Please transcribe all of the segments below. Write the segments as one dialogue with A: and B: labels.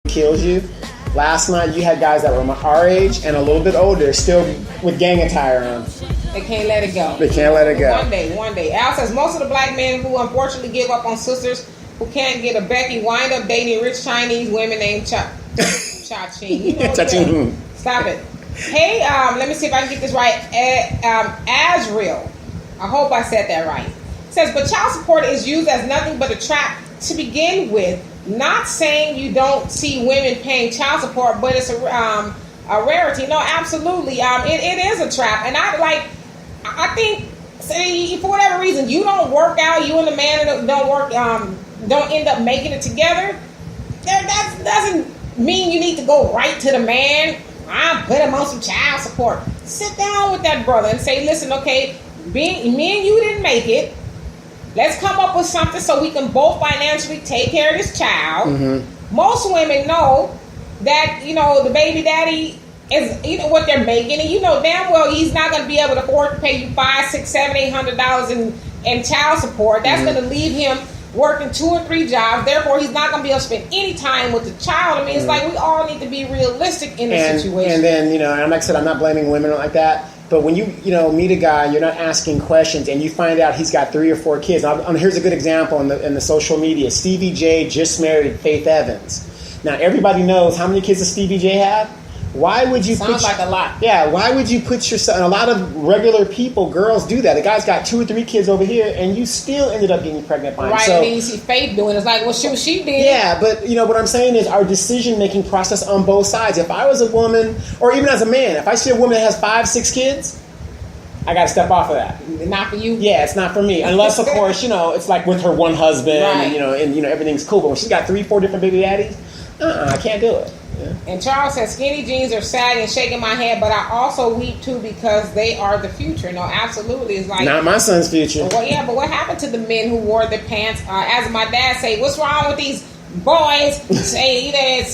A: kills you. Last night you had guys that were our age and a little bit older still with gang attire on.
B: They can't let it go.
A: They can't let it go.
B: One day. Al says most of the black men who unfortunately give up on sisters who can't get a Becky wind up dating rich Chinese women named Cha-Ching. You know
A: Cha-Ching.
B: Stop it. Hey, let me see if I can get this right. Azrael. I hope I said that right. Says, but child support is used as nothing but a trap to begin with. Not saying you don't see women paying child support, but it's a rarity. No, absolutely. It is a trap. And I think, say, for whatever reason, you don't work out, you and the man don't end up making it together. That doesn't mean you need to go right to the man. I'll put him on some child support. Sit down with that brother and say, listen, okay, me and you didn't make it. Let's come up with something so we can both financially take care of this child. Mm-hmm. Most women know that, the baby daddy is, what they're making. And damn well he's not going to be able to afford to pay you $500, $600, $700, $800 in child support. That's going to leave him working 2 or 3 jobs. Therefore, he's not going to be able to spend any time with the child. I mean, it's like we all need to be realistic in this situation.
A: And then, and like I said, I'm not blaming women like that. But when you meet a guy, you're not asking questions, and you find out he's got 3 or 4 kids. Here's a good example in the social media. Stevie J just married Faith Evans. Now everybody knows how many kids does Stevie J have. Why would you?
B: Sounds like a lot.
A: Yeah. Why would you put yourself? And a lot of regular people, girls, do that. The guy's got 2 or 3 kids over here, and you still ended up getting pregnant by him.
B: Right.
A: So,
B: and then you see Faith doing it. It's like, well, she did.
A: Yeah, but what I'm saying is our decision-making process on both sides. If I was a woman, or even as a man, if I see a woman that has 5, 6 kids, I got to step off of that.
B: Not for you?
A: Yeah, it's not for me. Unless, of course, it's like with her one husband, right. and everything's cool. But when she's got 3, 4 different baby daddies, I can't do it. Yeah.
B: And Charles says, skinny jeans are sad and shaking my head, but I also weep too because they are the future. No, absolutely. It's like,
A: not my son's future.
B: Well, yeah, but what happened to the men who wore their pants? As my dad say, what's wrong with these boys? Say either it's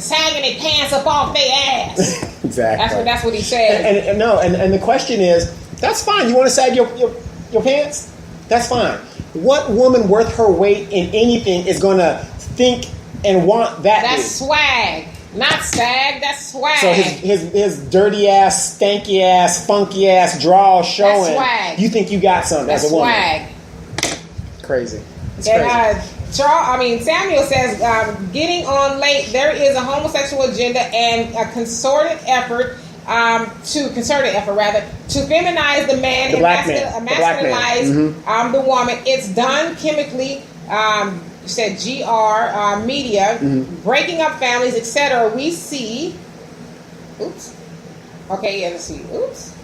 B: sagging their pants up off their ass.
A: Exactly.
B: That's what he said.
A: And the question is, that's fine. You want to sag your pants? That's fine. What woman worth her weight in anything is going to think and want that?
B: That's swag. Not sag, that's swag.
A: So his dirty ass, stanky ass, funky ass draw showing.
B: That's swag.
A: You think you got something
B: that's
A: as a woman?
B: Swag.
A: Crazy. It's
B: crazy. Samuel says, getting on late. There is a homosexual agenda and a concerted effort to feminize the man and masculinize the woman. It's done chemically. Said GR media, breaking up families, etc. We see. Oops. Okay, yeah, let's see. Oops.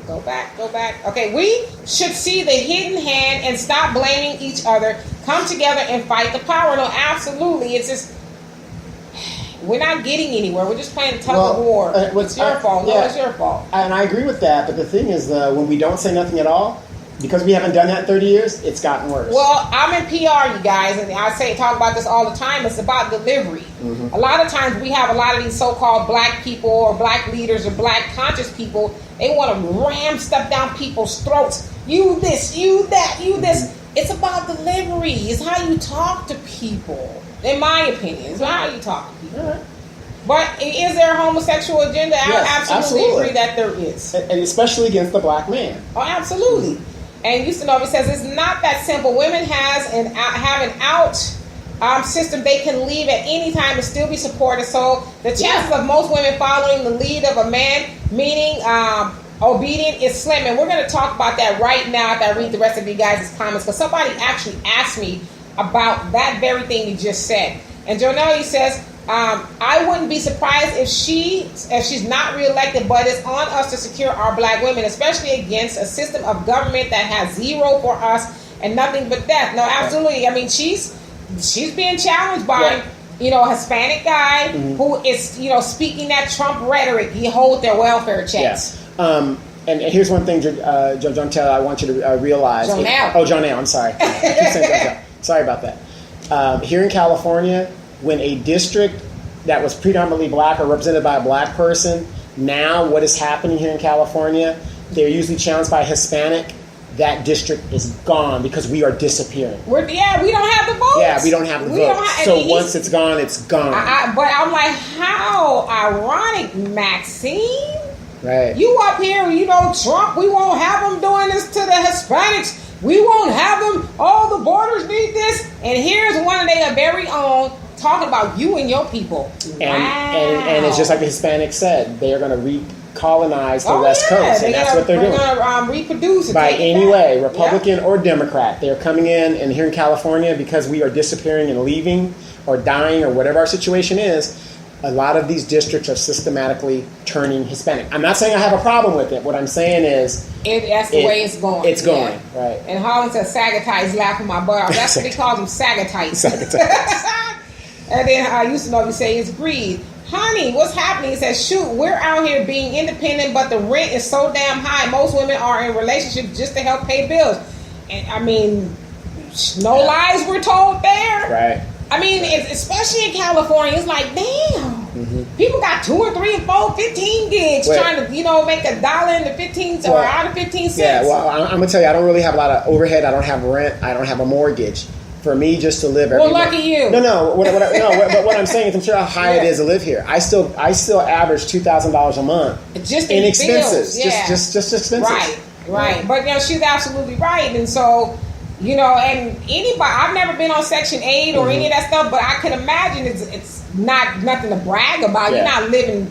B: Go back. Okay, we should see the hidden hand and stop blaming each other. Come together and fight the power. No, absolutely. It's just we're not getting anywhere. We're just playing a tug of war. It's your fault. No, it's your fault.
A: And I agree with that. But the thing is, when we don't say nothing at all, because we haven't done that in 30 years, it's gotten worse.
B: Well, I'm in PR, you guys, and I talk about this all the time. It's about delivery. Mm-hmm. A lot of times we have a lot of these so-called black people or black leaders or black conscious people. They want to ram stuff down people's throats. You this, you that, you this. It's about delivery. It's how you talk to people. In my opinion, it's how you talk to people. Right. But is there a homosexual agenda?
A: Yes,
B: I absolutely agree that there is.
A: And especially against the black man.
B: Oh, absolutely. And Ustanova says it's not that simple. Women have an out system they can leave at any time and still be supported. So the chances of most women following the lead of a man, meaning obedient, is slim. And we're going to talk about that right now after I read the rest of you guys' comments, because somebody actually asked me about that very thing you just said. And Jonelle says, I wouldn't be surprised if she's not reelected, but it's on us to secure our black women, especially against a system of government that has zero for us and nothing but death. No, absolutely. I mean, she's being challenged by a Hispanic guy who is speaking that Trump rhetoric. He holds their welfare checks.
A: Yes. And here's one thing, Jonelle, I want you to realize. Jonelle. I'm sorry. I keep saying Jonelle. Sorry about that. Here in California, when a district that was predominantly black or represented by a black person, now what is happening here in California, they're usually challenged by a Hispanic that district is gone because we are disappearing.
B: We don't have the votes.
A: Yeah, we don't have the votes. So once it's gone, it's gone.
B: But I'm like, how ironic, Maxine.
A: Right.
B: You up here, Trump, we won't have them doing this to the Hispanics. We won't have them. All the borders need this. And here's one of their very own talking about you and your people.
A: And it's just like the Hispanics said. They are going to recolonize the West Coast. And that's what they're doing.
B: They're going to reproduce it.
A: By any way, Republican or Democrat. They are coming in, and here in California, because we are disappearing and leaving or dying or whatever our situation is, a lot of these districts are systematically turning Hispanic. I'm not saying I have a problem with it. What I'm saying is...
B: that's the way it's going.
A: It's going, right.
B: And Holland says Sagatites laughing my butt off. That's what he calls them, Sagatites. And then I used to know if you say it's greed. Honey, what's happening? He says, shoot, we're out here being independent, but the rent is so damn high. Most women are in relationships just to help pay bills. And I mean, no lies were told there.
A: Right.
B: I mean, especially in California, it's like, damn. Mm-hmm. People got 2 and 3 and 4, 15 gigs trying to, make $1 into 15 or out of 15 cents.
A: Yeah, well, I'm going to tell you, I don't really have a lot of overhead. I don't have rent. I don't have a mortgage. For me, just to live every
B: lucky you.
A: No. But what I'm saying is, I'm sure how high it is to live here. I still average $2,000 a month
B: just
A: in expenses.
B: Bills, yeah.
A: Just expenses.
B: Right. But she's absolutely right, and so. And anybody, I've never been on Section 8 or any of that stuff, but I can imagine it's not nothing to brag about. Yeah. You're not living,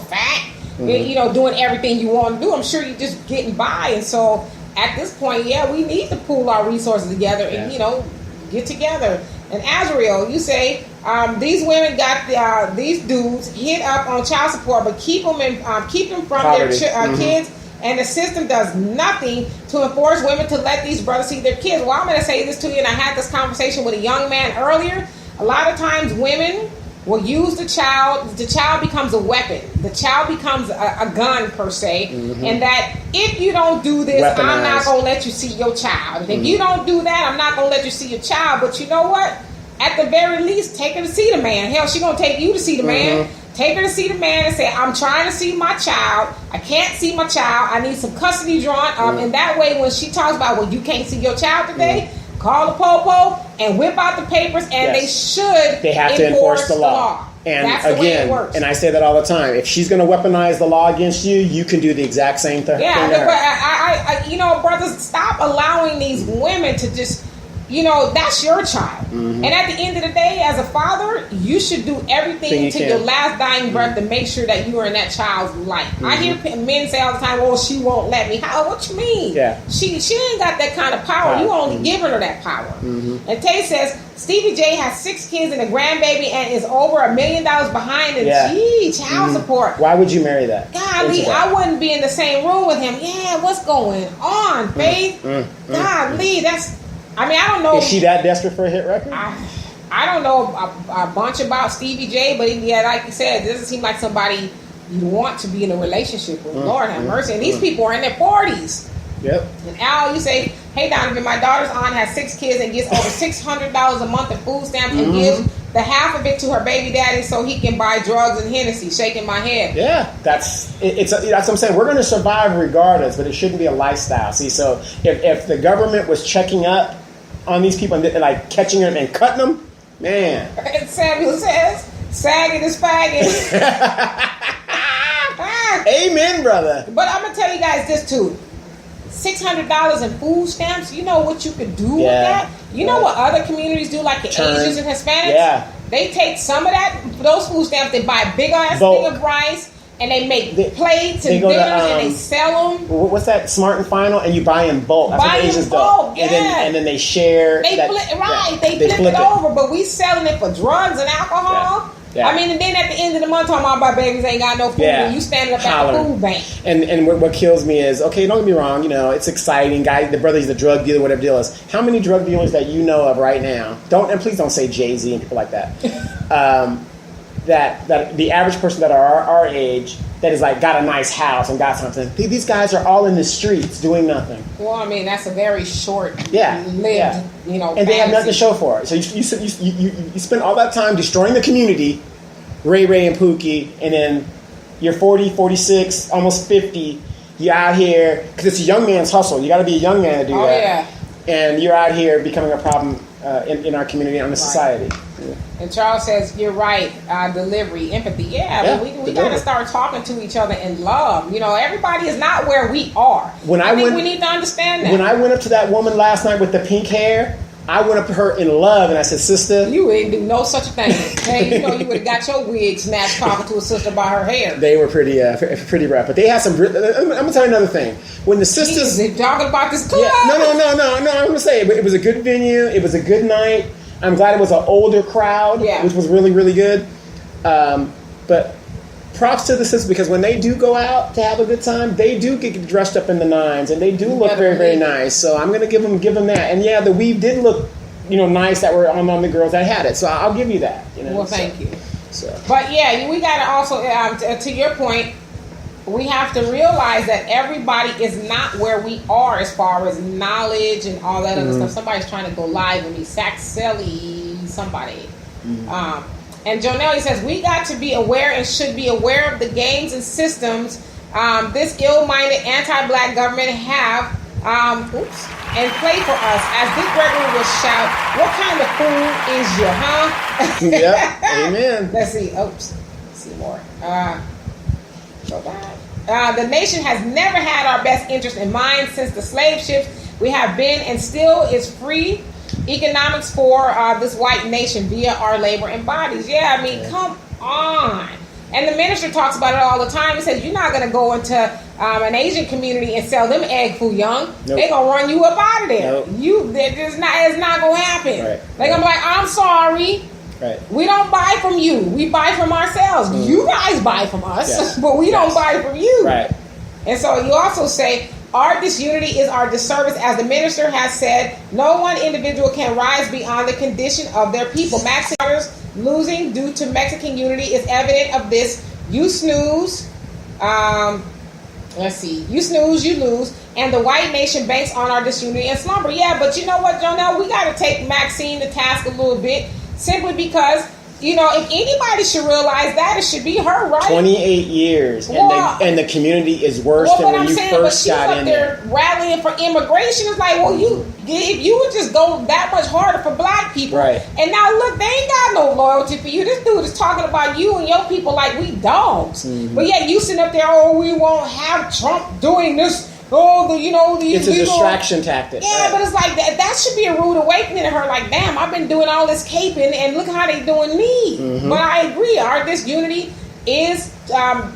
B: fat, doing everything you want to do. I'm sure you're just getting by. And so at this point, we need to pool our resources together and, get together. And Azrael, you say these women got these dudes hit up on child support, but keep them from poverty. Their kids. And the system does nothing to enforce women to let these brothers see their kids. Well, I'm going to say this to you, and I had this conversation with a young man earlier. A lot of times women will use the child. The child becomes a weapon. The child becomes a gun, per se. Mm-hmm. And that if you don't do this, weaponized. I'm not going to let you see your child. And if you don't do that, I'm not going to let you see your child. But you know what? At the very least, take her to see the man. Hell, she's going to take you to see the man. Take her to see the man and say, I'm trying to see my child. I can't see my child. I need some custody drawn up. And that way, when she talks about, well, you can't see your child today, call the popo and whip out the papers. And they have to enforce the law.
A: And
B: that's the way it works.
A: And I say that all the time. If she's going to weaponize the law against you, you can do the exact same thing.
B: Yeah, but brothers, stop allowing these women to just... that's your child. Mm-hmm. And at the end of the day, as a father, you should do everything to your last dying breath to make sure that you are in that child's life. Mm-hmm. I hear men say all the time, "Oh, she won't let me." How? What you mean?
A: Yeah.
B: She ain't got that kind of power. You only giving her that power. Mm-hmm. And Tay says Stevie J has 6 kids and a grandbaby and is over $1 million behind in child support.
A: Why would you marry that?
B: Golly, I wouldn't be in the same room with him. Yeah, what's going on, Faith? Golly, that's. I mean, I don't know.
A: Is she that desperate for a hit record?
B: I don't know a bunch about Stevie J, but like you said, it doesn't seem like somebody you want to be in a relationship with. Lord have mercy. And these people are in their 40s.
A: Yep.
B: And Al, you say, hey, Donovan, my daughter's aunt has 6 kids and gets over $600 a month in food stamps and gives the half of it to her baby daddy so he can buy drugs and Hennessy. Shaking my head.
A: Yeah, that's what I'm saying. We're going to survive regardless, but it shouldn't be a lifestyle. See, so if the government was checking up on these people and like catching them and cutting them, man.
B: And Samuel says, sagging is fagging.
A: Amen, brother.
B: But I'm going to tell you guys this too. $600 in food stamps, you know what you could do with that? You know what other communities do, like the Asians and Hispanics? Yeah. They take some of those food stamps, they buy a big-ass thing of rice, and they make plates and dinners, and they sell them.
A: What's that? Smart and Final, and you buy in bulk. That's
B: buy
A: what the Asians
B: in bulk,
A: do. And then they share.
B: They flip it over, but we selling it for drugs and alcohol. Yeah. I mean, and then at the end of the month, talking about my babies ain't got no food, and you standing up at the food bank.
A: And what kills me is, okay, don't get me wrong, it's exciting, guy. The brother's the drug dealer, whatever deal is. How many drug dealers that you know of right now? Please don't say Jay-Z and people like that. That the average person that are our age that is like got a nice house and got something. These guys are all in the streets doing nothing.
B: Well, I mean, that's a very short-lived, and
A: fantasy. They have nothing to show for it. So you spend all that time destroying the community, Ray and Pookie, and then you're 40, 46, almost 50, you're out here, because it's a young man's hustle. You got to be a young man to do that.
B: Yeah.
A: And you're out here becoming a problem in our community and in society. Yeah.
B: And Charles says, you're right, delivery, empathy. Yeah, but we got to start talking to each other in love. You know, everybody is not where we are. I think we need to understand that.
A: When I went up to that woman last night with the pink hair, I went up to her in love and I said, sister.
B: You ain't do no such a thing. Hey, you know you would have got your wig snatched talking to a sister about her hair.
A: They were pretty rough. But they had some, I'm going to tell you another thing. When the sisters.
B: They're talking about this club.
A: Yeah, no, I'm going to say it was a good venue. It was a good night. I'm glad it was an older crowd, which was really, really good. But props to the sisters, because when they do go out to have a good time, they do get dressed up in the nines, and they do look very, very nice. So I'm going to give them that. And yeah, the weave did look, nice that were on the girls that had it. So I'll give you that.
B: Well, thank you.
A: So.
B: But yeah, we got to also, to your point, we have to realize that everybody is not where we are as far as knowledge and all that other stuff. Somebody's trying to go live with me. Saxelli, somebody. And Jonelle says, we got to be aware and should be aware of the games and systems this ill-minded anti-black government have and play for us. As Dick Gregory will shout, what kind of fool is you, huh?
A: Yep, amen.
B: Let's see. Let's see more. Go back. The nation has never had our best interest in mind since the slave ships. We have been and still is free economics for this white nation via our labor and bodies. Yeah, I mean, come on. And the minister talks about it all the time. He says, you're not going to go into an Asian community and sell them egg foo young. Nope. They're going to run you up out of there. Nope. It's not going to happen. Right. They're going to be like, I'm sorry.
A: Right.
B: We don't buy from you. We buy from ourselves. You guys buy from us, but we don't buy from you.
A: Right.
B: And so you also say, our disunity is our disservice. As the minister has said, no one individual can rise beyond the condition of their people. Maxine losing due to Mexican unity is evident of this. You snooze. Let's see. You snooze, you lose. And the white nation banks on our disunity and slumber. Yeah, but you know what, Jonelle? We got to take Maxine to task a little bit. Simply because, if anybody should realize that, it should be her, right?
A: 28 years, and the community is worse than when you first got in there.
B: Rallying for immigration. It's like, well, if you would just go that much harder for black people.
A: Right.
B: And now, look, they ain't got no loyalty for you. This dude is talking about you and your people like we dogs. Mm-hmm. But yet you sitting up there, we won't have Trump doing this.
A: It's a distraction tactic.
B: Yeah, right. But it's like that should be a rude awakening to her. Like, damn, I've been doing all this caping, and look how they doing me. Mm-hmm. But I agree, our disunity is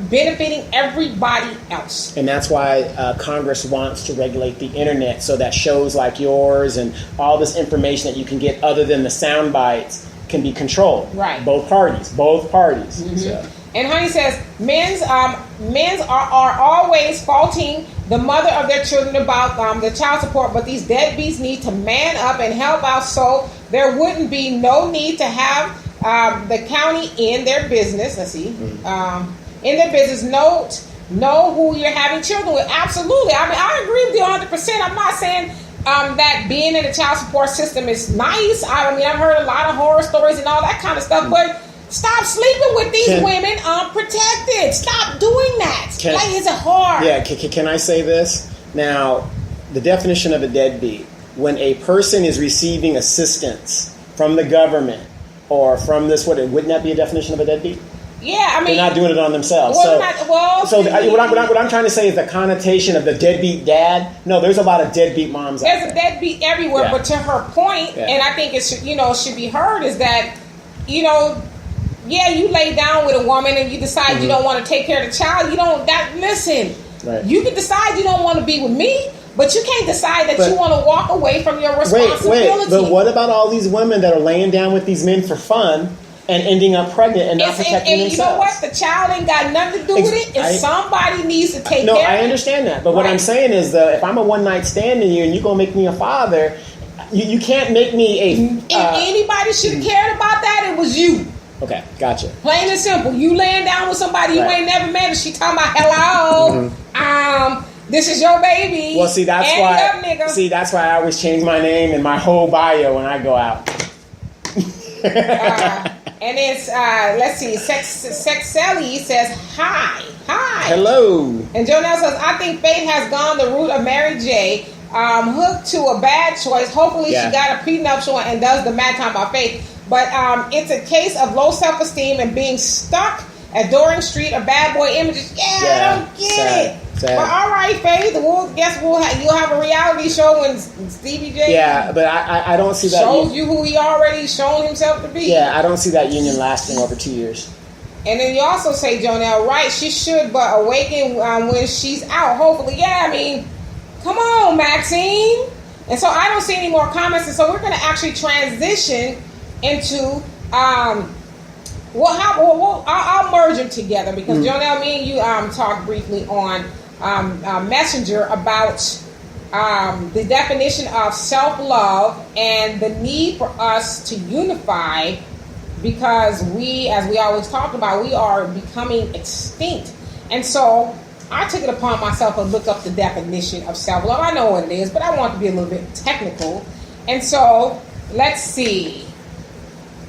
B: benefiting everybody else,
A: and that's why Congress wants to regulate the internet so that shows like yours and all this information that you can get other than the sound bites can be controlled.
B: Right.
A: Both parties.
B: Mm-hmm.
A: So.
B: And Honey says, men's are always faulting the mother of their children about the child support, but these deadbeats need to man up and help out so there wouldn't be no need to have the county in their business. Let's see. In their business, know who you're having children with. Absolutely. I mean, I agree with you 100%. I'm not saying that being in the child support system is nice. I mean, I've heard a lot of horror stories and all that kind of stuff, but stop sleeping with these women unprotected. Stop doing that. It's a hard.
A: Yeah, can I say this? Now, the definition of a deadbeat, when a person is receiving assistance from the government or from this, wouldn't that be a definition of a deadbeat?
B: Yeah, I mean,
A: they're not doing it on themselves. What I'm trying to say is the connotation of the deadbeat dad. No, there's a lot of deadbeat moms.
B: There's a deadbeat everywhere, but to her point, and I think it should be heard is that you lay down with a woman and you decide you don't want to take care of the child. Listen. Right. You can decide you don't want to be with me, but you can't decide that you want to walk away from your responsibility.
A: But what about all these women that are laying down with these men for fun and ending up pregnant and not protecting themselves?
B: You know what? The child ain't got nothing to do with it. And somebody needs to take care of it.
A: No, I understand that. But what I'm saying is, if I'm a one-night stand in you and you're going to make me a father, you can't make me a...
B: If anybody should have cared about that, it was you.
A: Okay, gotcha.
B: Plain and simple. You laying down with somebody you ain't never met, and she talking about, hello, this is your baby.
A: Well, that's why I always change my name and my whole bio when I go out.
B: And it's let's see, Sex Sally says, hi. Hi.
A: Hello.
B: And Jonelle says, I think Faith has gone the route of Mary J. Hooked to a bad choice. Hopefully she got a prenuptial and does the mad time by Faith. But it's a case of low self-esteem and being stuck at Doring Street or bad boy images. I don't get it. Sad. But all right, Faith, you'll have a reality show when Stevie J.
A: Yeah, but I don't see that.
B: Shows you who he already shown himself to be.
A: Yeah, I don't see that union lasting over 2 years.
B: And then you also say, Jonelle, right? She should, but awaken when she's out. Hopefully, yeah. I mean, come on, Maxine. And so I don't see any more comments, and so we're going to actually transition into. I'll merge them together because Jonelle, me and you talked briefly on Messenger about the definition of self-love and the need for us to unify because we, as we always talked about, we are becoming extinct. And so I took it upon myself to look up the definition of self-love. I know what it is, but I want to be a little bit technical. And so let's see.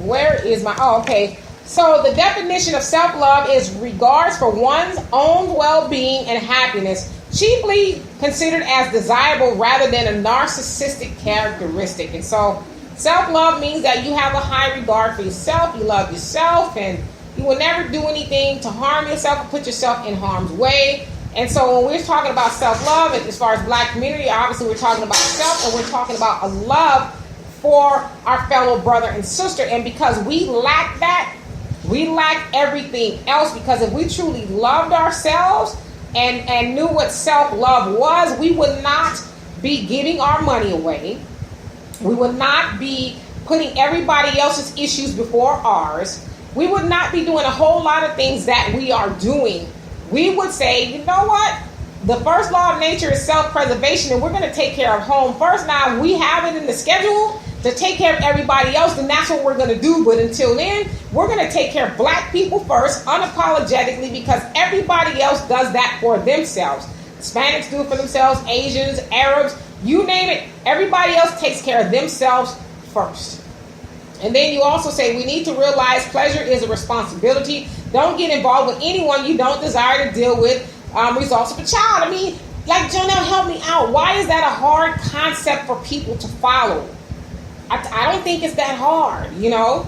B: Where is my... Oh, okay. So the definition of self-love is regards for one's own well-being and happiness, chiefly considered as desirable rather than a narcissistic characteristic. And so self-love means that you have a high regard for yourself, you love yourself, and you will never do anything to harm yourself or put yourself in harm's way. And so when we're talking about self-love, as far as Black community, obviously we're talking about self, and we're talking about a love for our fellow brother and sister. And because we lack that, we lack everything else, because if we truly loved ourselves and knew what self-love was, we would not be giving our money away. We would not be putting everybody else's issues before ours. We would not be doing a whole lot of things that we are doing. We would say, you know what? The first law of nature is self-preservation, and we're going to take care of home first. Now, if we have it in the schedule to take care of everybody else, then that's what we're going to do. But until then, we're going to take care of Black people first, unapologetically, because everybody else does that for themselves. Hispanics do it for themselves, Asians, Arabs, you name it. Everybody else takes care of themselves first. And then you also say we need to realize pleasure is a responsibility. Don't get involved with anyone you don't desire to deal with results of a child. I mean, like, Jonelle, help me out. Why is that a hard concept for people to follow? I don't think it's that hard, you know.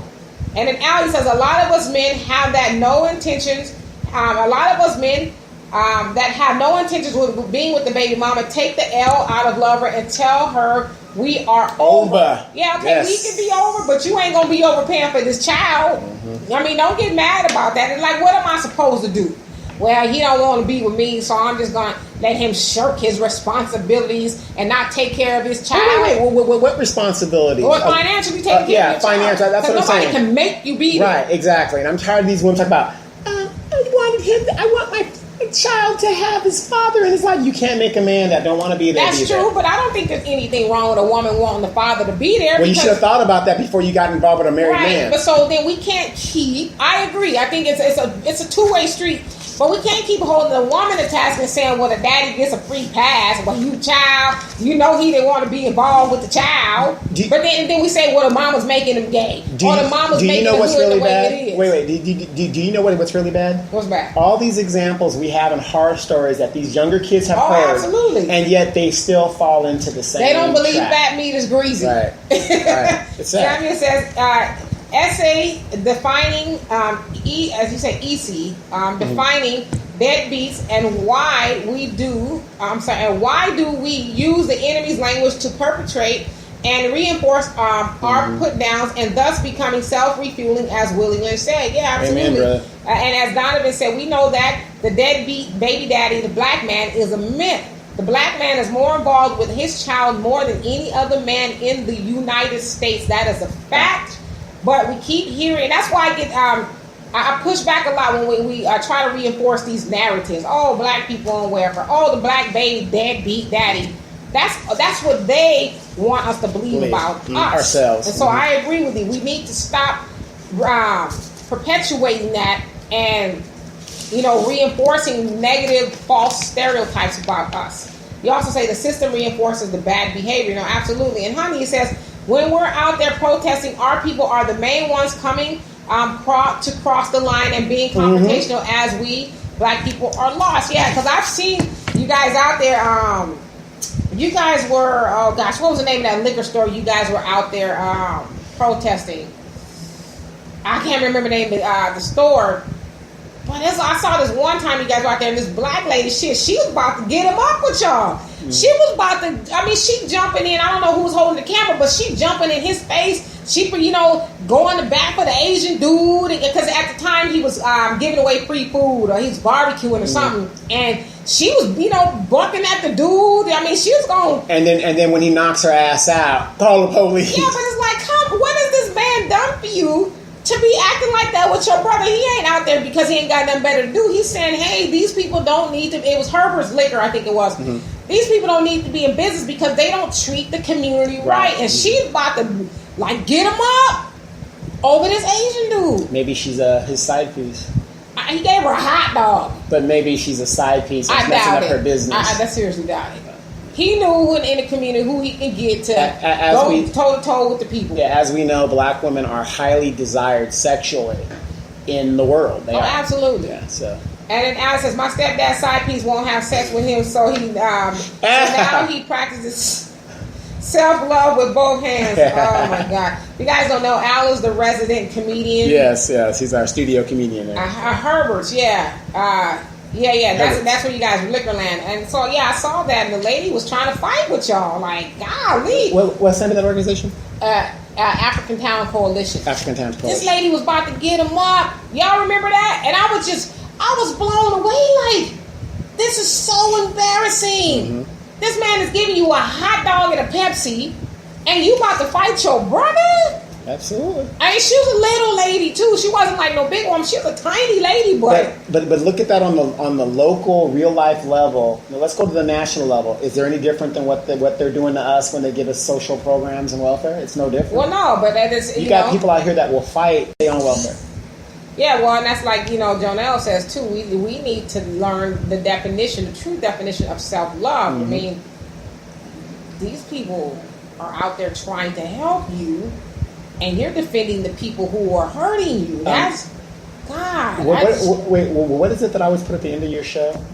B: And then Allie says a lot of us men have that no intentions. A lot of us men that have no intentions with being with the baby mama take the L out of lover and tell her we are over. Yeah, okay, yes. We can be over, but you ain't gonna be over paying for this child. Mm-hmm. I mean, don't get mad about that. It's like, what am I supposed to do? Well, he don't want to be with me, so I'm just going to let him shirk his responsibilities and not take care of his child.
A: Wait. What responsibilities?
B: Or financially taking care of your child.
A: That's what I'm saying.
B: Nobody can make you be there.
A: Right, exactly. And I'm tired of these women talking about, I want my child to have his father in his life. You can't make a man that don't want to be there.
B: That's true, but I don't think there's anything wrong with a woman wanting the father to be there.
A: Well, you should have thought about that before you got involved with a married man.
B: But so then we can't keep. I agree. I think it's a two-way street. But we can't keep holding the woman to task and saying, well, the daddy gets a free pass. Well, you child, you know he didn't want to be involved with the child. But then we say, well, the mama's making him gay. Or the mama's making him really the way it is.
A: Wait. Do you know what's really bad?
B: What's bad?
A: All these examples we have in horror stories that these younger kids have heard.
B: Absolutely.
A: And yet they still fall into the same
B: They don't believe
A: trap.
B: fat meat is greasy.
A: Right. It's sad.
B: Samuel says, essay defining, as you say, EC, defining deadbeats and why do we use the enemy's language to perpetrate and reinforce our put downs and thus becoming self-refueling, as Willie Lynch said. Yeah, absolutely.
A: Amen,
B: and as Donovan said, we know that the deadbeat baby daddy, the black man, is a myth. The black man is more involved with his child more than any other man in the United States. That is a fact. But we keep hearing, and that's why I get I push back a lot when we try to reinforce these narratives. Oh, black people on welfare. Oh, the black baby deadbeat daddy. That's what they want us to believe about us.
A: Ourselves.
B: And so I agree with you. We need to stop perpetuating that and reinforcing negative, false stereotypes about us. You also say the system reinforces the bad behavior. No, absolutely. And Honey says, when we're out there protesting, our people are the main ones coming to cross the line and being confrontational as we black people are lost. Yeah, because I've seen you guys out there. You guys were, oh gosh, what was the name of that liquor store? You guys were out there protesting. I can't remember the name of the store. But I saw this one time you guys were out there, and this black lady, she was about to get him up with y'all. She was about to, she jumping in. I don't know who's holding the camera, but she jumping in his face. She, going the back for the Asian dude. Because at the time he was giving away free food, or he was barbecuing or something. And she was, bucking at the dude. She was going.
A: And then when he knocks her ass out, call the police.
B: Yeah, but it's like, what has this man done for you to be acting like that with your brother? He ain't out there because he ain't got nothing better to do. He's saying, hey, these people don't need to. It was Herbert's Liquor, I think it was. Mm-hmm. These people don't need to be in business because they don't treat the community right. And she's about to get him up over this Asian dude.
A: Maybe she's his side piece.
B: He gave her a hot dog.
A: But maybe she's a side piece that's messing up her business.
B: I seriously doubt it. He knew in the community who he can get to go toe-to-toe with the people.
A: Yeah, as we know, black women are highly desired sexually in the world. They are.
B: Absolutely.
A: Yeah, so.
B: And then Alice says, my stepdad's side piece won't have sex with him, so he so now he practices self-love with both hands. Oh, my God. You guys don't know, Al is the resident comedian.
A: Yes. He's our studio comedian.
B: Herbert's, yeah. That's where you guys were, Liquorland. And so, I saw that, and the lady was trying to fight with y'all. Like, golly.
A: What's the name of that organization?
B: African Town Coalition.
A: African Town Coalition.
B: This lady was about to get him up. Y'all remember that? And I was blown away. Like, this is so embarrassing. Mm-hmm. This man is giving you a hot dog and a Pepsi, and you about to fight your brother?
A: Absolutely.
B: She was a little lady too. She wasn't like no big one. She was a tiny lady, but
A: look at that on the local, real life level. Now, let's go to the national level. Is there any different than what they're doing to us when they give us social programs and welfare? It's no different.
B: Well, no, but that is
A: you got people out here that will fight stay on welfare.
B: Yeah, well, and that's like Jonelle says too. We need to learn the true definition of self-love. Mm-hmm. I mean, these people are out there trying to help you. And you're defending the people who are hurting you. That's God.
A: What is it that I always put at the end of your show?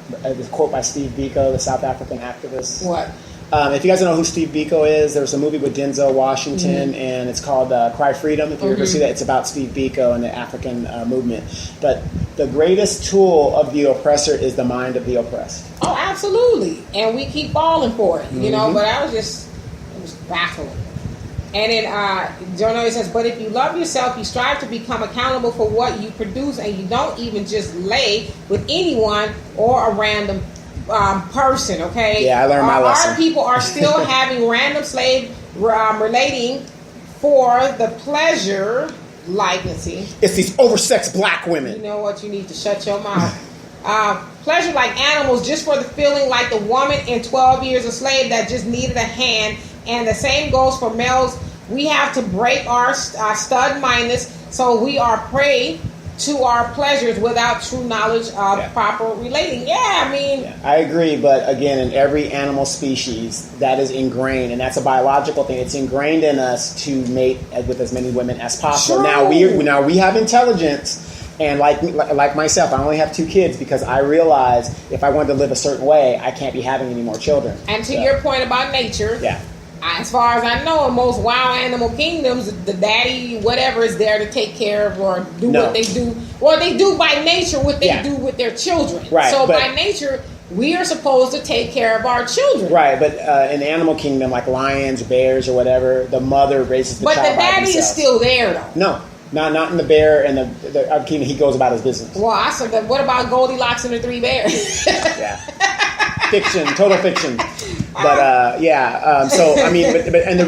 A: This quote by Steve Biko, the South African activist.
B: What?
A: If you guys don't know who Steve Biko is, there was a movie with Denzel Washington, mm-hmm. and it's called Cry Freedom. If you ever see that, it's about Steve Biko and the African movement. But the greatest tool of the oppressor is the mind of the oppressed.
B: Oh, absolutely. And we keep falling for it,
A: mm-hmm.
B: But it was baffling. And then Jonah says, but if you love yourself, you strive to become accountable for what you produce, and you don't even just lay with anyone or a random person, okay?
A: Yeah, I learned my lesson.
B: Our people are still having random slave relating for the pleasure, legacy.
A: It's these oversexed black women.
B: You know what? You need to shut your mouth. Pleasure like animals just for the feeling like the woman in 12 Years a Slave that just needed a hand. And the same goes for males. We have to break our stud mindedness, so we are prey to our pleasures without true knowledge of proper relating. I
A: agree, but again, in every animal species, that is ingrained, and that's a biological thing. It's ingrained in us to mate with as many women as possible.
B: True.
A: Now we have intelligence. And like myself, I only have 2 kids because I realized if I wanted to live a certain way, I can't be having any more children.
B: And to your point about nature, as far as I know, in most wild animal kingdoms, the daddy, whatever, is there to take care of or do what they do. Or they do by nature what they do with their children.
A: Right,
B: so by nature, we are supposed to take care of our children.
A: Right, but in the animal kingdom, like lions, bears, or whatever, the mother raises the child by
B: But the daddy is still there, though.
A: No. Not in the bear and the kingdom. He goes about his business.
B: Well, I said that. What about Goldilocks and the 3 Bears?
A: Fiction, total fiction. But so I mean, and the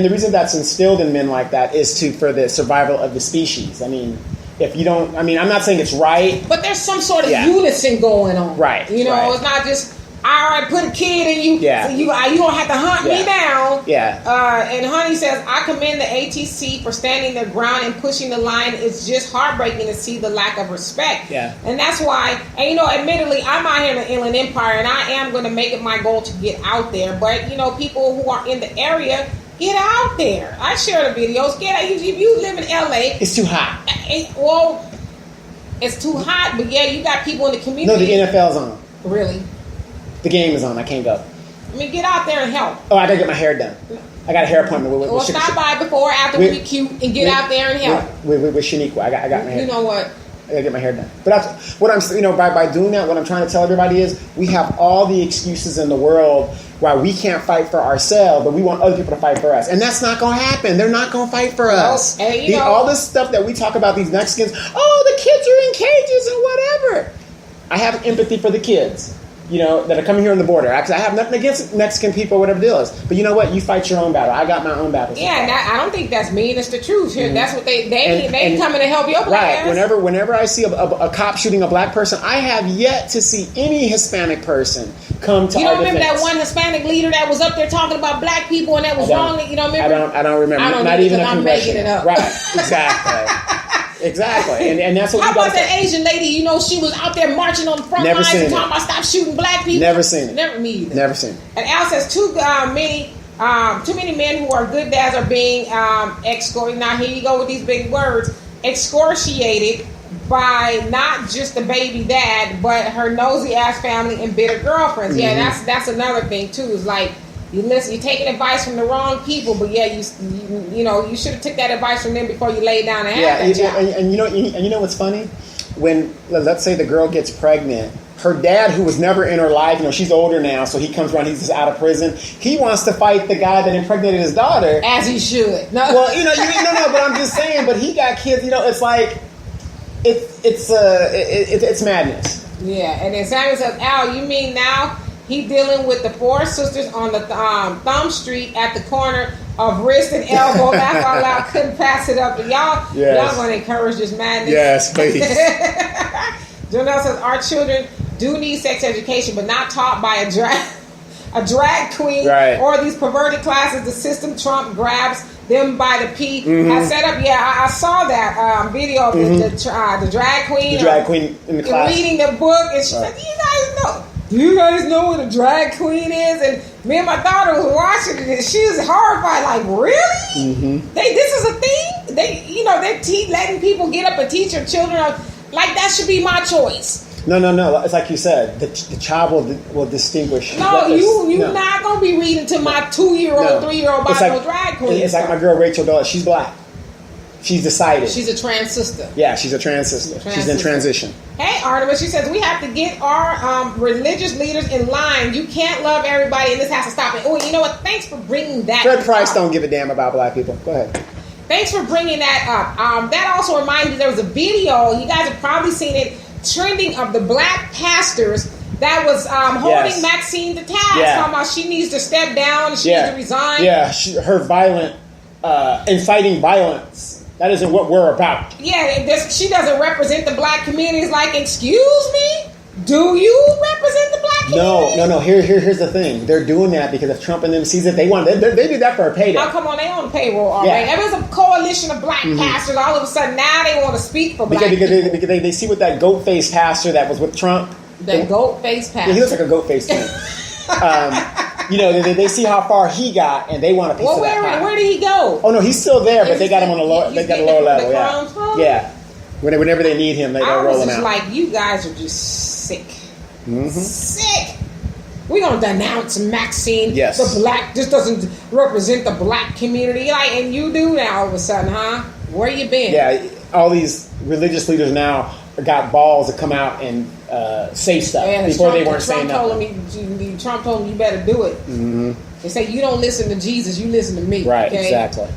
A: reason that's instilled in men like that is for the survival of the species. I mean, if you don't, I'm not saying it's right,
B: but there's some sort of unison going on,
A: right?
B: It's not just. All right, put a kid in you.
A: Yeah.
B: So you don't have to hunt me down.
A: Yeah.
B: And Honey says, I commend the ATC for standing their ground and pushing the line. It's just heartbreaking to see the lack of respect.
A: Yeah.
B: And that's why, and admittedly, I'm out here in the Inland Empire, and I am going to make it my goal to get out there. But, people who are in the area, get out there. I share the videos. Get out. If you live in LA.
A: It's too hot.
B: it's too hot. But yeah, you got people in the community.
A: No, the NFL's on.
B: Really?
A: The game is on. I can't go.
B: I mean, get out there and help.
A: Oh, I gotta get my hair done. I got a hair appointment with
B: Or stop by before, after we be cute, and get out there and help.
A: With Shaniqua. I got my hair.
B: You know what?
A: I gotta get my hair done. But that's what I'm, by doing that, what I'm trying to tell everybody is we have all the excuses in the world why we can't fight for ourselves, but we want other people to fight for us. And that's not going to happen. They're not going to fight for us.
B: And
A: all this stuff that we talk about, these Mexicans, oh, the kids are in cages and whatever. I have empathy for the kids, that are coming here on the border. Actually, I have nothing against Mexican people, whatever the deal is. But you know what? You fight your own battle. I got my own battle.
B: Yeah, and I don't think that's mean. It's the truth. Here, that's what they coming to help your black ass.
A: Right. Whenever I see a cop shooting a black person, I have yet to see any Hispanic person come to our defense.
B: You don't remember that one Hispanic leader that was up there talking about black people and that was wrong? You don't remember?
A: I don't remember.
B: I don't
A: Not even a
B: I'm making it up.
A: Right. Exactly. Exactly, and that's what.
B: How about that Asian lady? She was out there marching on the front lines and talking about stop shooting black people.
A: Never seen it.
B: Never me either.
A: Never seen it.
B: And Al says too many men who are good dads are being excoriated. Now here you go with these big words, excoriated by not just the baby dad, but her nosy ass family and bitter girlfriends. Mm-hmm. Yeah, that's another thing too. Is like. You're taking advice from the wrong people, but yeah, you should have took that advice from them before you laid down and had that job.
A: And you know what's funny? When let's say the girl gets pregnant, her dad, who was never in her life, she's older now, so he comes around, he's just out of prison. He wants to fight the guy that impregnated his daughter,
B: as he should. No.
A: Well, but I'm just saying. But he got kids. It's like it's madness.
B: Yeah, and then Samuel says, "Al, you mean now?" He dealing with the four sisters on the Thumb Street at the corner of wrist and elbow. Laugh out loud. Couldn't pass it up. And y'all going to encourage this madness.
A: Yes, please.
B: Jonelle says our children do need sex education, but not taught by a drag queen or these perverted classes. The system Trump grabs them by the pee. I set up. Yeah, I saw that video of the drag queen.
A: The drag queen in the class
B: reading the book, and she said, Do you guys know what a drag queen is? And me and my daughter was watching it, and she was horrified. Like, really? Mm-hmm. This is a thing? They're letting people get up and teach their children. Like, that should be my choice.
A: No. It's like you said. The child will distinguish.
B: No, you're not going to be reading to my 2-year-old, 3-year-old about no drag queen.
A: It's like my girl Rachel Dawes. She's black. She's decided.
B: She's a trans sister.
A: Yeah, she's a trans sister. She's in transition.
B: Hey, Artemis, she says, we have to get our religious leaders in line. You can't love everybody, and this has to stop it. Oh, you know what? Thanks for bringing that up.
A: Price don't give a damn about black people. Go ahead.
B: Thanks for bringing that up. That also reminds me, there was a video, you guys have probably seen it, trending of the black pastors that was holding Maxine to task, talking about she needs to step down, she needs to resign.
A: Yeah, her violent, inciting violence. That isn't what we're about.
B: Yeah, she doesn't represent the black community. It's like, excuse me? Do you represent the black community?
A: No. Here's the thing. They're doing that because if Trump and them sees it, they do that for a payday.
B: Oh, come on, they on the payroll already. There was a coalition of black pastors. All of a sudden, now they want to speak for black people.
A: Because they see what that goat-faced pastor that was with Trump.
B: That goat-faced pastor.
A: Yeah, he looks like a goat-faced man. They see how far he got, and they want a piece of that pie.
B: Where did he go?
A: Oh no, he's still there, but they got him on a lower. They got a lower level. Yeah. Whenever they need him, they go roll him out.
B: Like, you guys are just sick. Sick. We're gonna denounce Maxine.
A: Yes.
B: The black just doesn't represent the black community. And you do now all of a sudden, huh? Where you been?
A: Yeah. All these religious leaders now got balls to come out and say stuff before they weren't saying nothing.
B: Trump told him you better do it. Mm-hmm. They say you don't listen to Jesus, you listen to me.
A: Right,
B: okay?
A: exactly.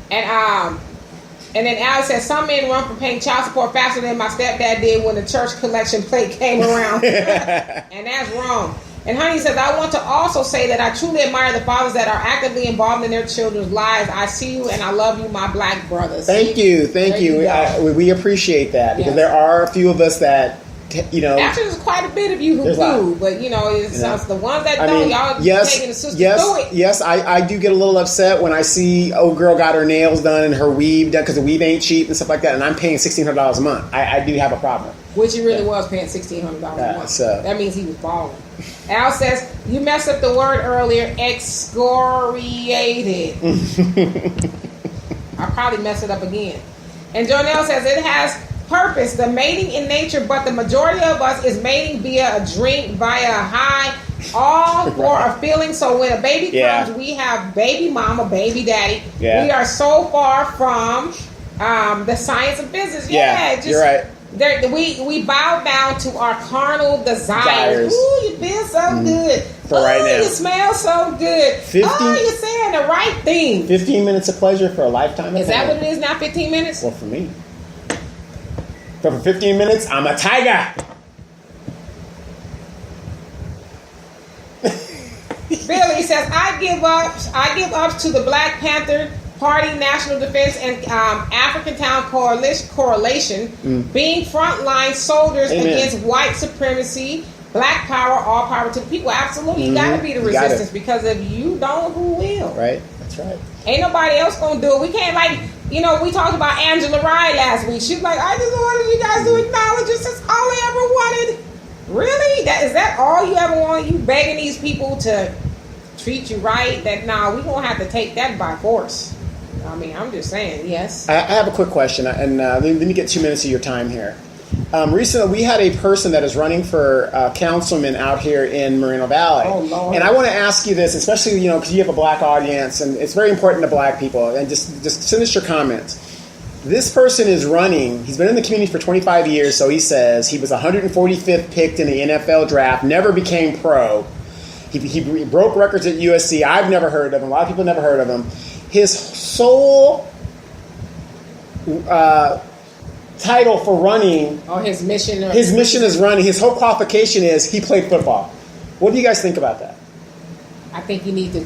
B: And then Alex says some men run for paying child support faster than my stepdad did when the church collection plate came around, and that's wrong. And Honey says, I want to also say that I truly admire the fathers that are actively involved in their children's lives. I see you and I love you, my black brothers.
A: Thank you. We appreciate that because there are a few of us that,
B: Actually, there's quite a bit of you who do, but it's the ones that don't. Y'all taking the sisters through it.
A: Yes, I do get a little upset when I see old girl got her nails done and her weave done because the weave ain't cheap and stuff like that, and I'm paying $1,600 a month. I do have a problem.
B: Which he really was paying $1,600 a month.
A: So.
B: That means he was balling. Al says, you messed up the word earlier, excoriated. I'll probably mess it up again. And Jonelle says, it has purpose, the mating in nature, but the majority of us is mating via a drink, via a high, all for a feeling. So when a baby comes, we have baby mama, baby daddy. We are so far from the science of business.
A: You're right.
B: We bow down to our carnal desires. Ooh, you feel so good.
A: For right now.
B: You smell so good. 15, you're saying the right thing.
A: 15 minutes of pleasure for a lifetime.
B: Is that what it is now, 15 minutes?
A: Well, for me. But for 15 minutes, I'm a tiger.
B: Billy says, I give up to the Black Panther Party, National Defense, and African Town Coalition, being frontline soldiers against white supremacy, black power, all power to the people. Absolutely, you got to be the resistance, because if you don't, who will?
A: Right, that's right.
B: Ain't nobody else gonna do it. We can't, we talked about Angela Rye last week. She was like, I just wanted you guys to acknowledge us. That's all I ever wanted. Really? Is that all you ever wanted? You begging these people to treat you right? That we gonna have to take that by force. I mean, I'm just saying, yes.
A: I have a quick question, and let me get 2 minutes of your time here. Recently, we had a person that is running for councilman out here in Moreno Valley.
B: Oh, Lord.
A: And I want to ask you this, especially, because you have a black audience, and it's very important to black people, and just send us your comments. This person is running. He's been in the community for 25 years, so he says. He was 145th picked in the NFL draft, never became pro. He broke records at USC. I've never heard of him. A lot of people never heard of him. His sole title for running...
B: his mission...
A: His mission is running. His whole qualification is he played football. What do you guys think about that?
B: I think you need to,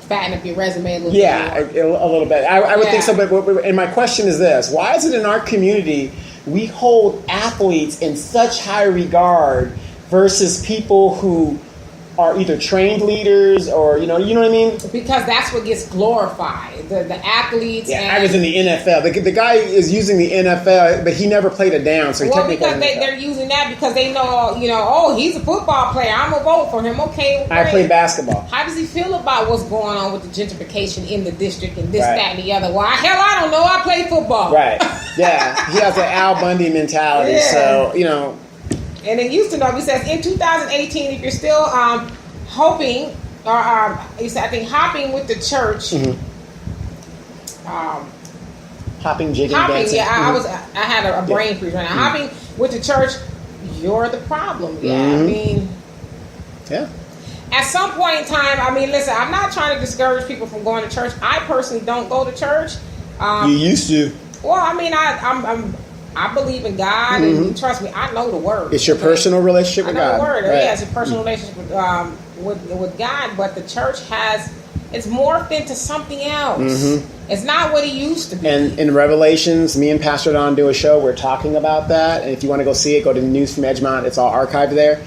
B: fatten up your resume a little bit.
A: Yeah, a little bit. I would think so. But and my question is this. Why is it in our community we hold athletes in such high regard versus people who are either trained leaders or, you know what I mean?
B: Because that's what gets glorified. The athletes.
A: Yeah, I was in the NFL. The guy is using the NFL, but he never played it down. So
B: because they're using that because they know, he's a football player. I'm going to vote for him. Okay. Great.
A: I played basketball.
B: How does he feel about what's going on with the gentrification in the district and this, that, and the other? Well, hell, I don't know. I played football.
A: Right. Yeah. He has an Al Bundy mentality. Yeah. So,
B: And in Houston, he says, in 2018, if you're still hoping, or he said, I think hopping with the church.
A: Mm-hmm. Hopping, jigging, dancing.
B: Yeah, I had a brain freeze right now. Mm-hmm. Hopping with the church, you're the problem. Yeah,
A: mm-hmm.
B: I mean.
A: Yeah.
B: At some point in time, listen, I'm not trying to discourage people from going to church. I personally don't go to church.
A: You used to.
B: Well, I believe in God,
A: mm-hmm.
B: and trust me, I know the word.
A: It's your personal relationship with God.
B: I know the word.
A: Right.
B: Yeah, it's a personal relationship with God, but the church it's morphed into something else.
A: Mm-hmm.
B: It's not what it used to be.
A: And in Revelations, me and Pastor Don do a show. We're talking about that. And if you want to go see it, go to News from Edgemont. It's all archived there.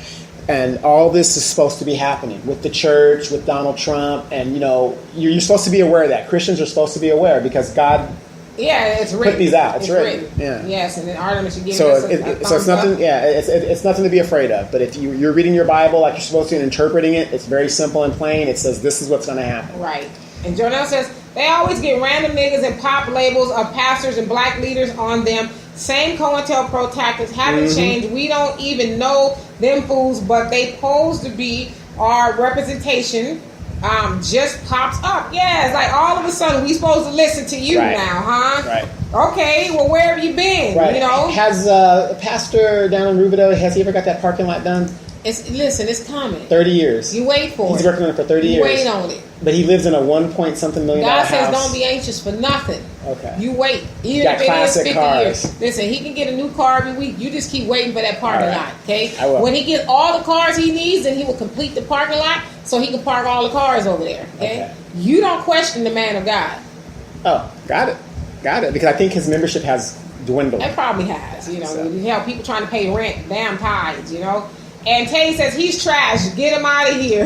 A: And all this is supposed to be happening with the church, with Donald Trump. And, you're supposed to be aware of that. Christians are supposed to be aware because God
B: it's written.
A: Put these out. It's
B: written.
A: Yeah.
B: Yes, and then Artemis should give
A: so
B: us
A: so it's nothing. Up. Yeah, it's nothing to be afraid of. But if you're reading your Bible like you're supposed to and interpreting it, it's very simple and plain. It says this is what's going to happen.
B: Right. And Jonelle says they always get random niggas and pop labels of pastors and black leaders on them. Same COINTELPRO tactics haven't
A: mm-hmm.
B: changed. We don't even know them fools, but they pose to be our representation. Just pops up. Yeah, it's like all of a sudden we supposed to listen to you now, huh?
A: Right.
B: Okay, well, where have you been?
A: Right. Has a pastor down in Rubidoux, has he ever got that parking lot done?
B: It's coming.
A: 30 years.
B: You wait for it.
A: He's working on it for 30 years.
B: You wait on it.
A: But he lives in a $1-point-something million
B: God
A: house.
B: says don't be anxious for nothing.
A: Okay.
B: You wait. Even
A: got
B: if it is 50
A: cars.
B: years. Listen, he can get a new car every week. You just keep waiting for that parking lot, okay?
A: I will.
B: When he gets all the cars he needs, then he will complete the parking lot so he can park all the cars over there, okay? You don't question the man of God.
A: Oh, got it. Because I think his membership has dwindled.
B: It probably has, Hell, people trying to pay rent, damn tithes, And Tay says he's trash. Get him out of here.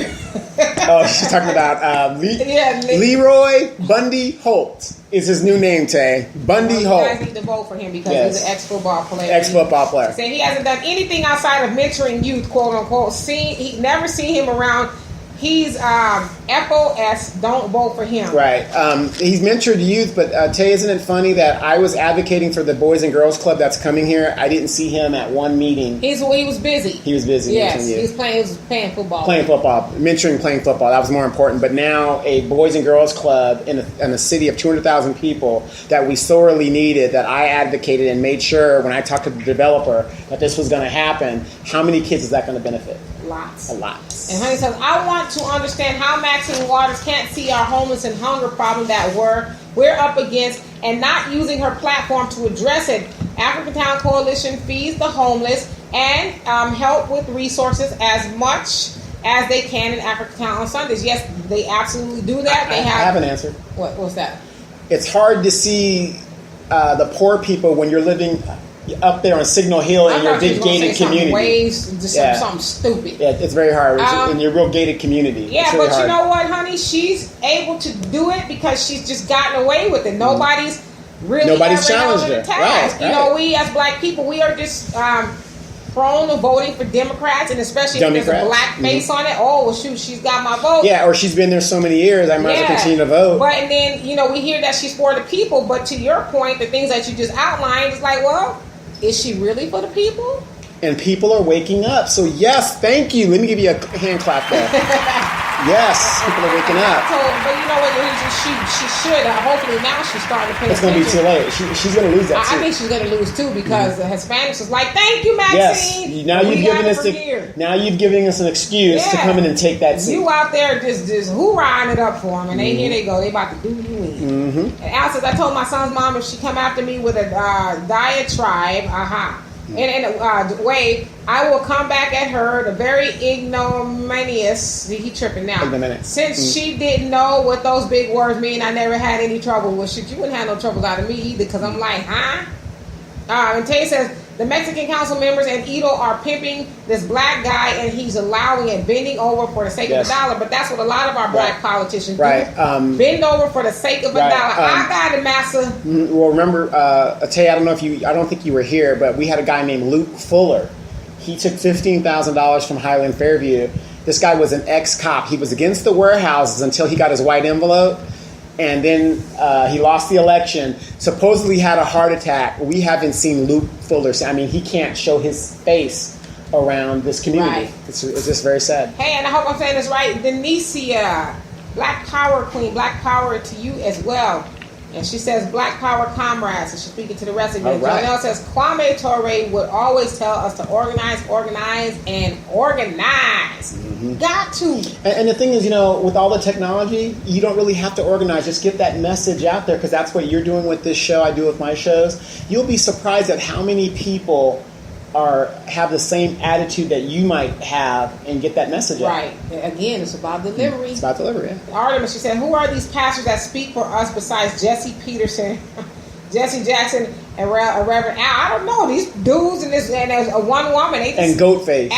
A: Oh, she's talking about Leroy Bundy Holt is his new name, Tay. Bundy Holt.
B: You guys need to vote for him because he's an ex-football player.
A: Ex-football player.
B: He hasn't done anything outside of mentoring youth, quote unquote. He never seen him around He's FOS. Don't vote for him.
A: Right. He's mentored youth, but Tay, isn't it funny that I was advocating for the Boys and Girls Club that's coming here? I didn't see him at one meeting.
B: He was busy.
A: He was busy.
B: Yes, he was playing football.
A: Playing football. Mentoring playing football. That was more important. But now a Boys and Girls Club in a city of 200,000 people that we sorely needed, that I advocated and made sure when I talked to the developer that this was going to happen. How many kids is that going to benefit?
B: Lots.
A: A lot.
B: And Honey says, I want to understand how Maxine Waters can't see our homeless and hunger problem that we're up against and not using her platform to address it. African Town Coalition feeds the homeless and help with resources as much as they can in African Town on Sundays. Yes, they absolutely do that.
A: I have an answer.
B: What's that?
A: It's hard to see the poor people when you're living up there on Signal Hill in your big gated community.
B: Something stupid.
A: Yeah, it's very hard in your real gated community.
B: Yeah,
A: really
B: but
A: hard.
B: you know what, honey? She's able to do it because she's just gotten away with it. Nobody's
A: challenged her.
B: Right. You know, we as black people, we are just prone to voting for Democrats, and especially if there's a black face on it. Oh, well, shoot, she's got my vote.
A: Yeah, or she's been there so many years, I might as well continue to vote.
B: But and then, you know, we hear that she's for the people, but to your point, the things that you just outlined, it's like, well, is she really for the people?
A: And people are waking up. So yes, thank you. Let me give you a hand clap there. Yes, people are waking up.
B: But you know what? She should. Hopefully now she's starting to pay
A: attention. It's going to be too late. She's going to lose that too.
B: I think she's going to lose too because the Hispanics is like, thank you, Maxine.
A: Yes. Now you've given us an excuse to come in and take that seat.
B: You out there just hoorahing it up for them, and here they go. They about to do you in. And Al says, I told my son's mom if she come after me with a diatribe, in a way, I will come back at her, the very ignominious. He tripping now. Since she didn't know what those big words mean, I never had any trouble with shit. You wouldn't have no trouble out of me either, because I'm like, and Tay says, the Mexican council members and Ito are pimping this black guy, and he's allowing it, bending over for the sake of a dollar. But that's what a lot of our black politicians do. Bend over for the sake of a dollar. I got it, massa.
A: Well, remember, Tay, I don't think you were here, but we had a guy named Luke Fuller. He took $15,000 from Highland Fairview. This guy was an ex-cop. He was against the warehouses until he got his white envelope. And then he lost the election. Supposedly had a heart attack. We haven't seen Luke Fuller. I mean, he can't show his face around this community. It's just very sad.
B: Hey, and I hope I'm saying this right. Denicia, Black Power Queen, Black Power to you as well. And she says, Black Power comrades. And she's speaking to the rest of you. Janelle says, Kwame Ture would always tell us to organize, and organize. Got to.
A: And the thing is, with all the technology, you don't really have to organize. Just get that message out there, because that's what you're doing with this show. I do with my shows. You'll be surprised at how many people have the same attitude that you might have and get that message out.
B: Right. Again, it's about delivery.
A: It's about delivery, yeah.
B: Artemis, she said, who are these pastors that speak for us besides Jesse Peterson, Jesse Jackson, and Reverend Al? I don't know. These dudes and there's a one woman. They just,
A: and Goatface.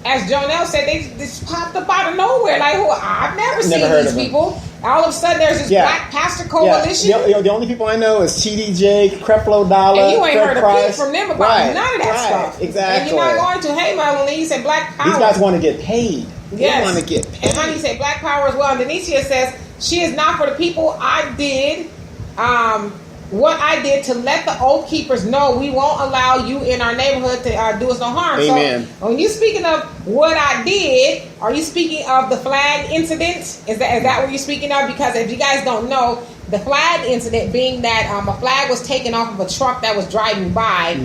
B: As Jonelle said, they just popped up out of nowhere. Like, I've never seen these people. All of a sudden, there's this Black Pastor Coalition.
A: Yeah. The only people I know is TDJ, Creflo Dollar,
B: and you ain't
A: Fred
B: heard
A: Price.
B: a peep from them about none of that stuff.
A: Exactly.
B: And you're not going to, hey, Melanie, said Black Power.
A: These guys want to get paid.
B: Yes.
A: They want to get paid.
B: And Honey said Black Power as well. And Denicia says, she is not for the people. I did what I did to let the Oath Keepers know we won't allow you in our neighborhood to do us no harm.
A: Amen.
B: So when you're speaking of what I did, are you speaking of the flag incident? Is that what you're speaking of? Because if you guys don't know, the flag incident being that a flag was taken off of a truck that was driving by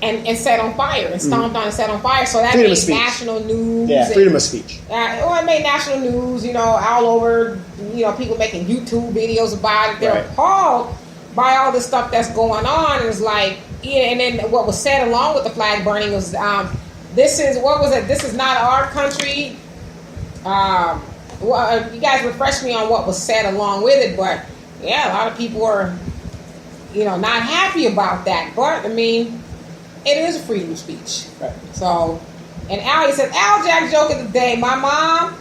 B: and set on fire and stomped on and set on fire. So that made national news.
A: Yeah, freedom of speech.
B: It made national news, all over, people making YouTube videos about it. They're appalled by all this stuff that's going on. And it's like, and then what was said along with the flag burning was, this is not our country. You guys refresh me on what was said along with it, but yeah, a lot of people are, not happy about that. But I mean, it is a freedom of speech. Right. So, and Al said, Al Jack joke of the day. My mom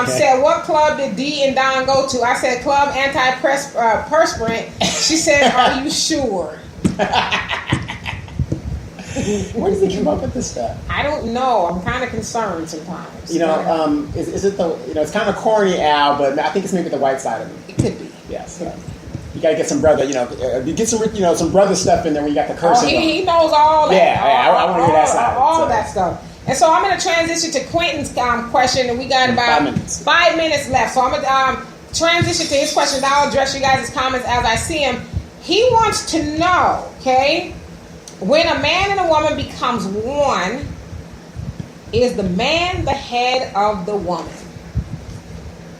B: said, what club did D and Don go to? I said, Club Anti-Perspirant. She said, are you sure?
A: Where does he come up with this stuff?
B: I don't know. I'm kind of concerned sometimes.
A: You know, is it the, you know, it's kind of corny, Al, but I think it's maybe the white side of me.
B: It could be.
A: Yes. You got to get some brother, you get some, some brother stuff in there when you got the cursing.
B: He knows all that.
A: Yeah, I want to hear that side.
B: All of that stuff. And so I'm going to transition to Quentin's question, and we got about 5 minutes left. So I'm going to transition to his questions. I'll address you guys' comments as I see them. He wants to know, okay, when a man and a woman becomes one, is the man the head of the woman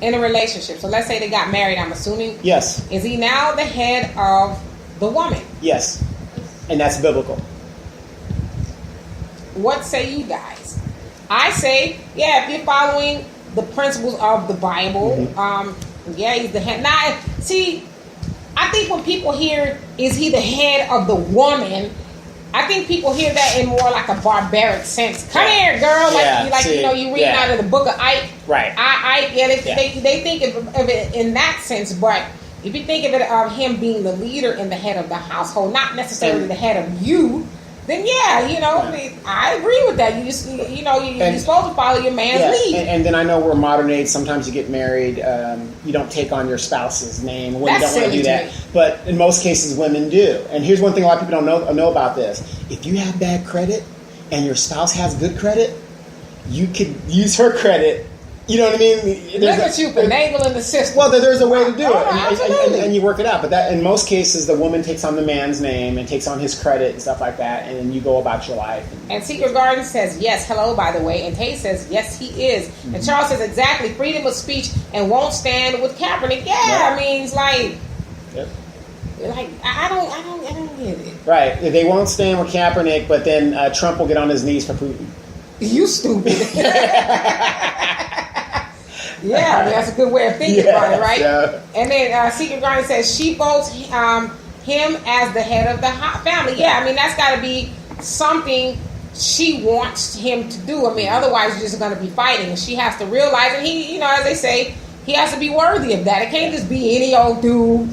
B: in a relationship? So let's say they got married, I'm assuming.
A: Yes.
B: Is he now the head of the woman?
A: Yes. And that's biblical.
B: What say you guys? I say, yeah, if you're following the principles of the Bible, yeah, he's the head. Now, see, I think when people hear, is he the head of the woman, I think people hear that in more like a barbaric sense. Come here, girl. You reading out of the book of Ike.
A: Right.
B: I get it. Yeah. They think of it in that sense, but if you think of it of him being the leader and the head of the household, not necessarily the head of you, then I agree with that. You're supposed to follow your man's lead.
A: And then I know we're modern age. Sometimes you get married, you don't take on your spouse's name. Women don't want to do that. But in most cases, women do. And here's one thing a lot of people don't know about this. If you have bad credit and your spouse has good credit, you could use her credit. You know what I mean?
B: Look at you finagling the system.
A: Well, there's a way to do
B: it.
A: And you work it out. But that, in most cases, the woman takes on the man's name and takes on his credit and stuff like that, and then you go about your life.
B: And Secret Garden says, yes, hello, by the way. And Tate says, yes, he is. Mm-hmm. And Charles says, exactly, freedom of speech and won't stand with Kaepernick. Yeah, I mean, it's like...
A: Yep.
B: Like, I don't get it.
A: Right. They won't stand with Kaepernick, but then Trump will get on his knees for Putin.
B: You stupid. Yeah, I mean, that's a good way of thinking about it, right? Yeah. And then Secret Garden says she votes him as the head of the family. Yeah, I mean, that's got to be something she wants him to do. I mean, otherwise you're just going to be fighting. And she has to realize, and he, as they say, he has to be worthy of that. It can't just be any old dude,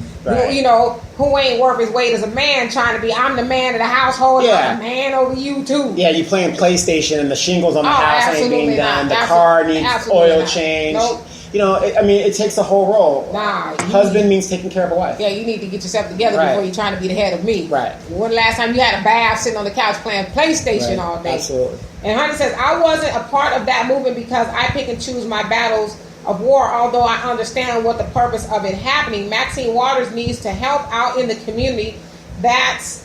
B: who ain't worth his weight as a man trying to be, I'm the man of the household, and I'm a man over you too.
A: Yeah, you playing PlayStation and the shingles on the house ain't being done. The car needs oil change.
B: Nope.
A: It takes the whole role. Husband means taking care of a wife.
B: Yeah, you need to get yourself together before you're trying to be the head of me.
A: Right.
B: When the last time you had a bath sitting on the couch playing PlayStation all day?
A: Absolutely.
B: And Honey says, I wasn't a part of that movement because I pick and choose my battles of war, although I understand what the purpose of it happening. Maxine Waters needs to help out in the community. That's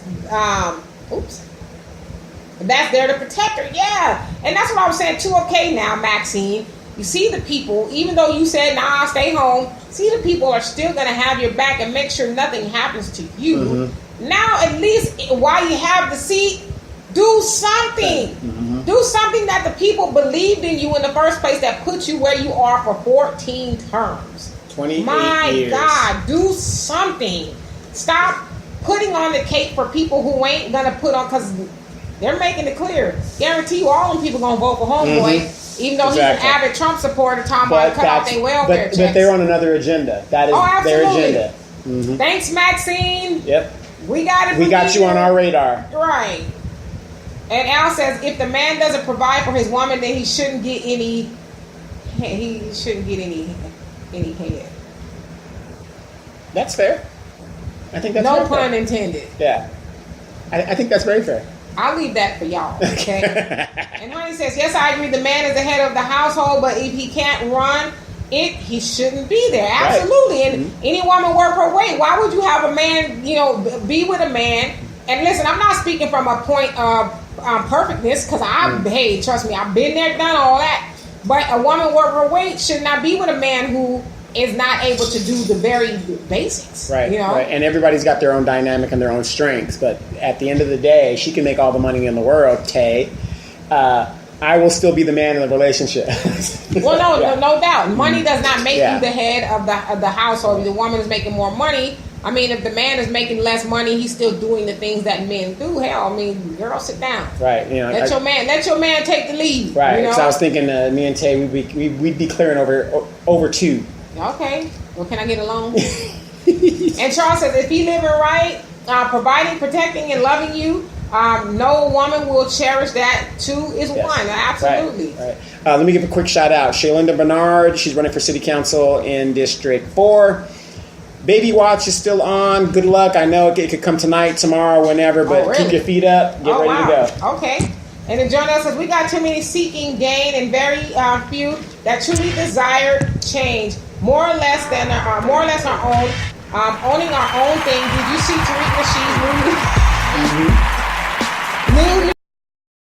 B: there to protect her. Yeah. And that's what I was saying too. Okay, now, Maxine, you see the people, even though you said, nah, stay home, see the people are still going to have your back and make sure nothing happens to you. Mm-hmm. Now, at least while you have the seat, do something. Mm-hmm. Do something that the people believed in you in the first place that put you where you are for 14 terms.
A: 28 years.
B: My God, do something. Stop putting on the cake for people who ain't going to put on, because they're making it clear. Guarantee you all them people going to vote for Homeboy. Mm-hmm. Even though he's an avid Trump supporter, talking about cut off their welfare checks.
A: But they're on another agenda. That is their agenda. Mm-hmm.
B: Thanks, Maxine.
A: Yep.
B: We got it.
A: We got you on our radar.
B: Right. And Al says, if the man doesn't provide for his woman, then he shouldn't get any. He shouldn't get any head.
A: That's fair. I think that's
B: no pun intended.
A: Yeah, I think that's very fair.
B: I'll leave that for y'all. Okay. And Honey says, yes, I agree. The man is the head of the household, but if he can't run it, he shouldn't be there. Absolutely. Right. And any woman worth her weight. Why would you have a man? Be with a man. And listen, I'm not speaking from a point of perfectness, because hey, trust me, I've been there, done all that. But a woman worth her weight should not be with a man who is not able to do the very basics.
A: Right. Right. And everybody's got their own dynamic and their own strengths. But at the end of the day, she can make all the money in the world, Tay. I will still be the man in the relationship.
B: Well, no doubt. Money does not make you the head of the household. If the woman is making more money, I mean, if the man is making less money, he's still doing the things that men do. Hell, I mean, girl, sit down. Right. Let your man take the lead.
A: Right. So I was thinking, me and Tay, we'd be clearing over 2.
B: Okay. Well, can I get a loan? And Charles says, if he living right, providing, protecting, and loving you, No woman will cherish that. 2 is
A: Yes.
B: 1. Absolutely.
A: Right. Let me give a quick shout out. Shalinda Bernard, she's running for city council in District 4. Baby Watch is still on. Good luck. I know it could come tonight, tomorrow, whenever, but
B: really?
A: keep your feet up. Get ready to go.
B: Okay. And then John L says, we got too many seeking gain and very few that truly desire change. More or less our own. Owning our own thing. Did you see Tariq Nasheed's movie?
A: Mm-hmm.